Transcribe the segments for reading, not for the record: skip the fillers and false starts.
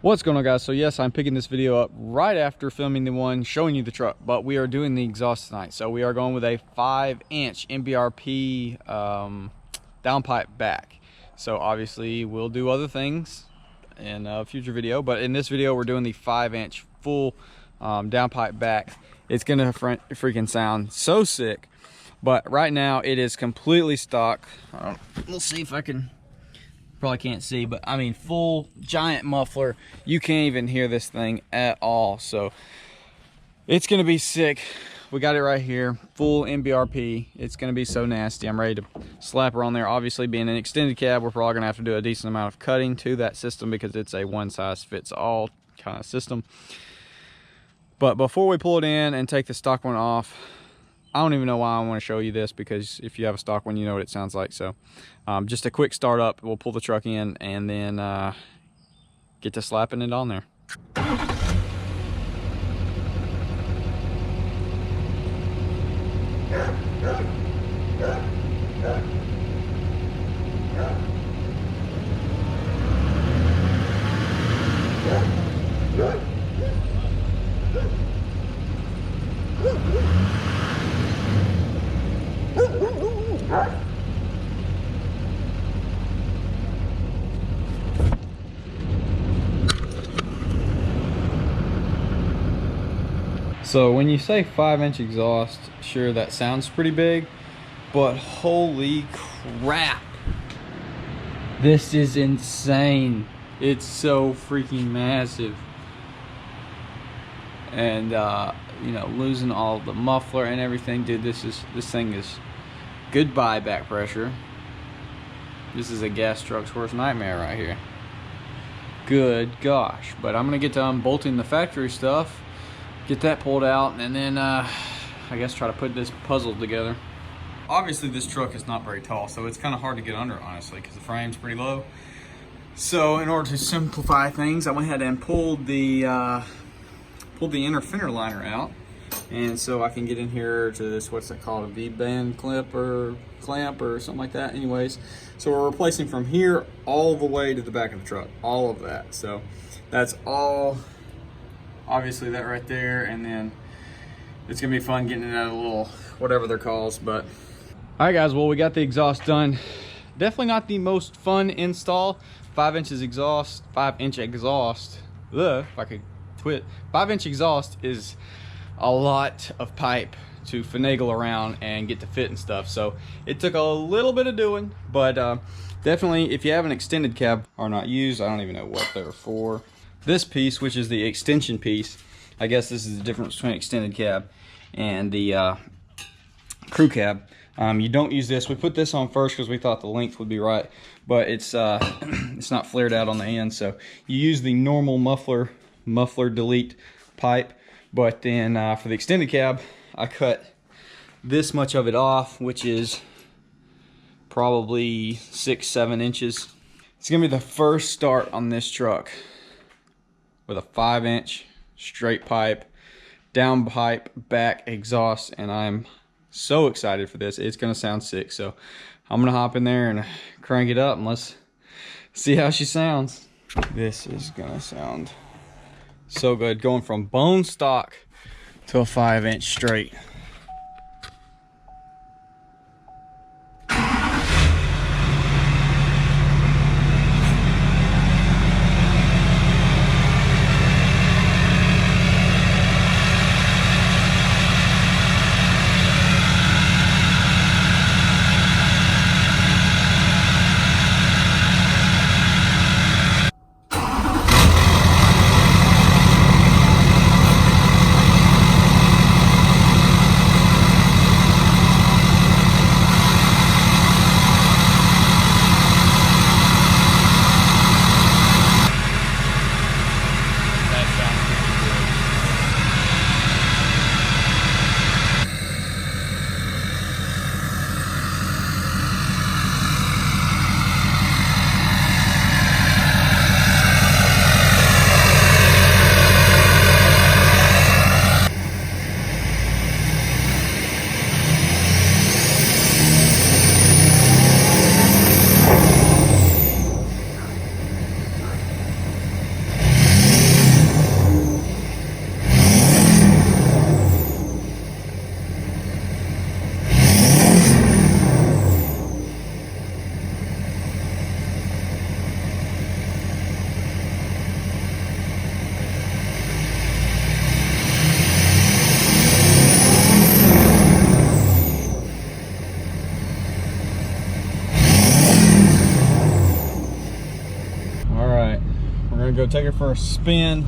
What's going on, guys? So yes, I'm picking this video up right after filming the one showing you the truck, but we are doing the exhaust tonight. So we are going with a 5-inch MBRP downpipe back. So obviously we'll do other things in a future video, but in this video we're doing the 5-inch full downpipe back. It's gonna freaking sound so sick, but right now it is completely stock. We'll see if I can. Probably can't see, but I mean full giant muffler. You can't even hear this thing at all, so it's gonna be sick. We got it right here, full MBRP. It's gonna be so nasty. I'm ready to slap her on there. Obviously, being an extended cab, we're probably gonna have to do a decent amount of cutting to that system because it's a one-size-fits-all kind of system. But before we pull it in and take the stock one off, I don't even know why I want to show you this, because if you have a stock one, you know what it sounds like. So just a quick start up. We'll pull the truck in and then get to slapping it on there. So when you say 5-inch exhaust, sure, that sounds pretty big, but holy crap, this is insane. It's so freaking massive. And you know, losing all the muffler and everything, dude, this thing is goodbye back pressure. This is a gas truck's worst nightmare right here. Good gosh. But I'm gonna get to unbolting the factory stuff, get that pulled out, and then I guess try to put this puzzle together. Obviously this truck is not very tall, so it's kind of hard to get under, honestly, because the frame's pretty low. So in order to simplify things, I went ahead and pulled the inner fender liner out, and so I can get in here to this, what's that called, a V-band clip or clamp or something like that. Anyways, so we're replacing from here all the way to the back of the truck, all of that. So that's all, obviously that right there, and then it's gonna be fun getting it out of a little whatever they're called. But all right, guys, well, we got the exhaust done. Definitely not the most fun install. 5-inch exhaust, 5-inch exhaust. Ugh, if I could quit. 5-inch exhaust is a lot of pipe to finagle around and get to fit and stuff. So it took a little bit of doing, but definitely if you have an extended cab or not used, I don't even know what they're for. This piece, which is the extension piece, I guess this is the difference between extended cab and the crew cab. You don't use this. We put this on first because we thought the length would be right, but it's not flared out on the end. So you use the normal muffler delete pipe, but then for the extended cab, I cut this much of it off, which is probably 6-7 inches. It's gonna be the first start on this truck with a 5-inch straight pipe, down pipe, back exhaust, and I'm so excited for this. It's gonna sound sick. So I'm gonna hop in there and crank it up and let's see how she sounds. This is gonna sound so good, going from bone stock to a 5-inch straight. take her for a spin.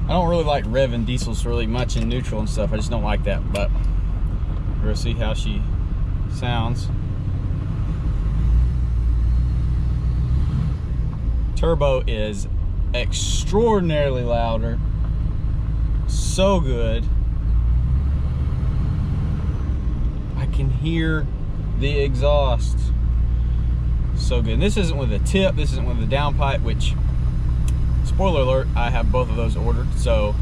I don't really like revving diesels really much in neutral and stuff. I just don't like that, but we're gonna see how she sounds. Turbo is extraordinarily louder. So good. I can hear the exhaust. So good. And this isn't with a tip, this isn't with a downpipe, which, spoiler alert, I have both of those ordered. So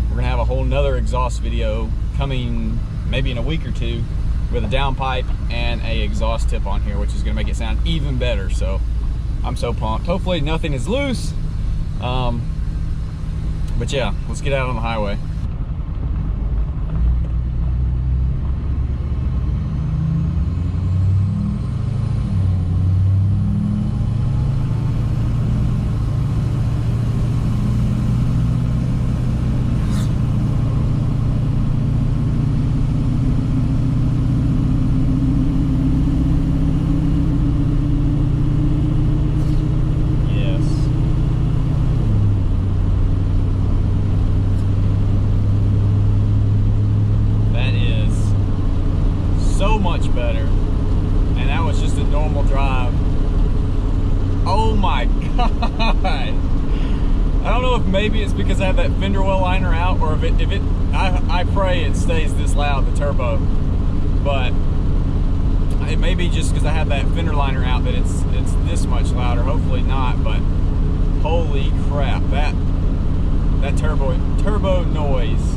we're gonna have a whole nother exhaust video coming maybe in a week or two with a downpipe and a exhaust tip on here, which is gonna make it sound even better. So I'm so pumped. Hopefully nothing is loose. But yeah, let's get out on the highway. Much better, and that was just a normal drive. Oh my god, I don't know if maybe it's because I have that fender well liner out, or if I pray it stays this loud, the turbo, but it may be just because I have that fender liner out that it's this much louder. Hopefully not, but holy crap, that turbo noise.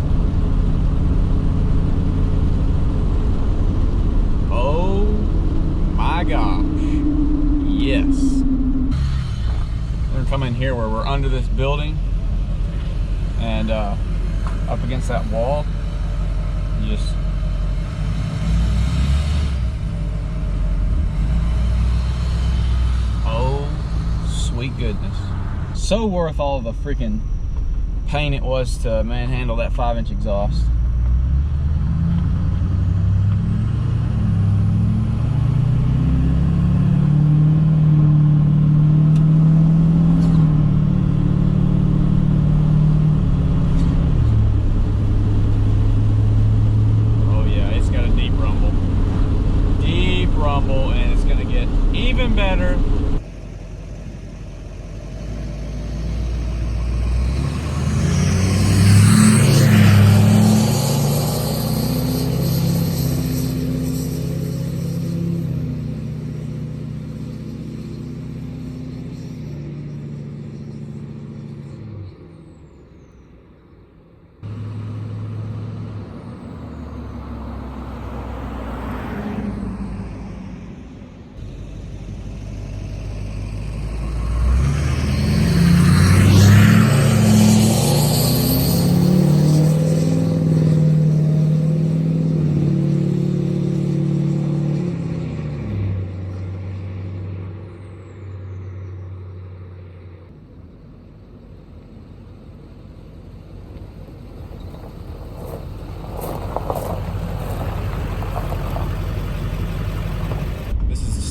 Oh my gosh, yes. We're gonna come in here where we're under this building and up against that wall. Just oh, sweet goodness. So worth all the freaking pain it was to manhandle that 5-inch exhaust. And it's going to get even better.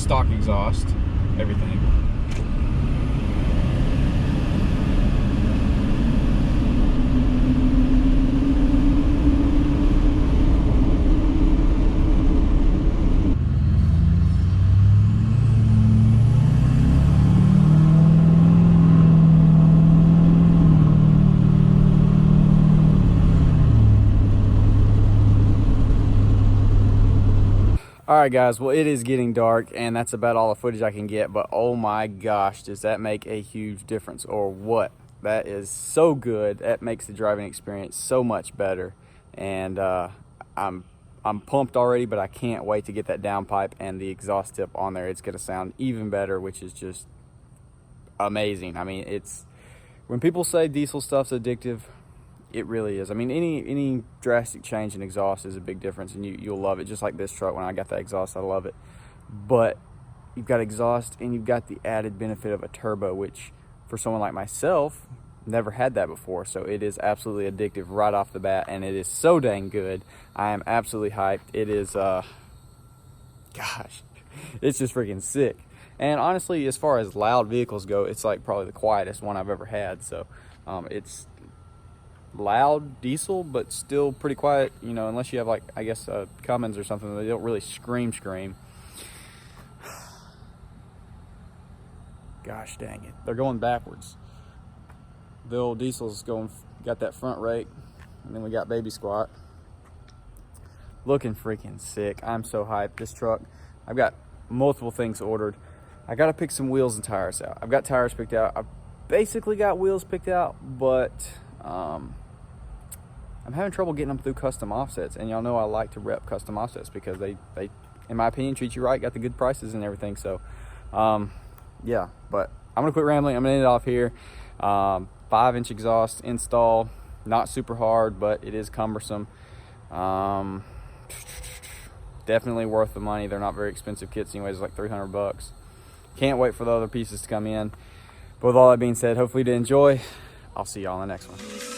Stock exhaust, everything. Alright guys, well it is getting dark and that's about all the footage I can get, but oh my gosh, does that make a huge difference or what? That is so good. That makes the driving experience so much better, and I'm pumped already, but I can't wait to get that downpipe and the exhaust tip on there. It's going to sound even better, which is just amazing. I mean, it's when people say diesel stuff's addictive, it really is. I mean, any drastic change in exhaust is a big difference, and you'll love it. Just like this truck, when I got that exhaust, I love it. But you've got exhaust, and you've got the added benefit of a turbo, which for someone like myself, never had that before. So it is absolutely addictive right off the bat, and it is so dang good. I am absolutely hyped. It is, gosh, it's just freaking sick. And honestly, as far as loud vehicles go, it's like probably the quietest one I've ever had. So it's loud diesel, but still pretty quiet, you know, unless you have like, I guess, Cummins or something. They don't really scream. Gosh dang it, they're going backwards. The old diesel's got that front rake, and then we got baby squat. Looking freaking sick. I'm so hyped. This truck, I've got multiple things ordered. I gotta pick some wheels and tires out. I've got tires picked out. I've basically got wheels picked out, but I'm having trouble getting them through custom offsets. And y'all know I like to rep custom offsets because they, in my opinion, treat you right, got the good prices and everything. So yeah, but I'm gonna quit rambling. I'm gonna end it off here. 5-inch exhaust install, not super hard, but it is cumbersome. Definitely worth the money. They're not very expensive kits anyways, like $300. Can't wait for the other pieces to come in. But with all that being said, hopefully you did enjoy. I'll see y'all on the next one.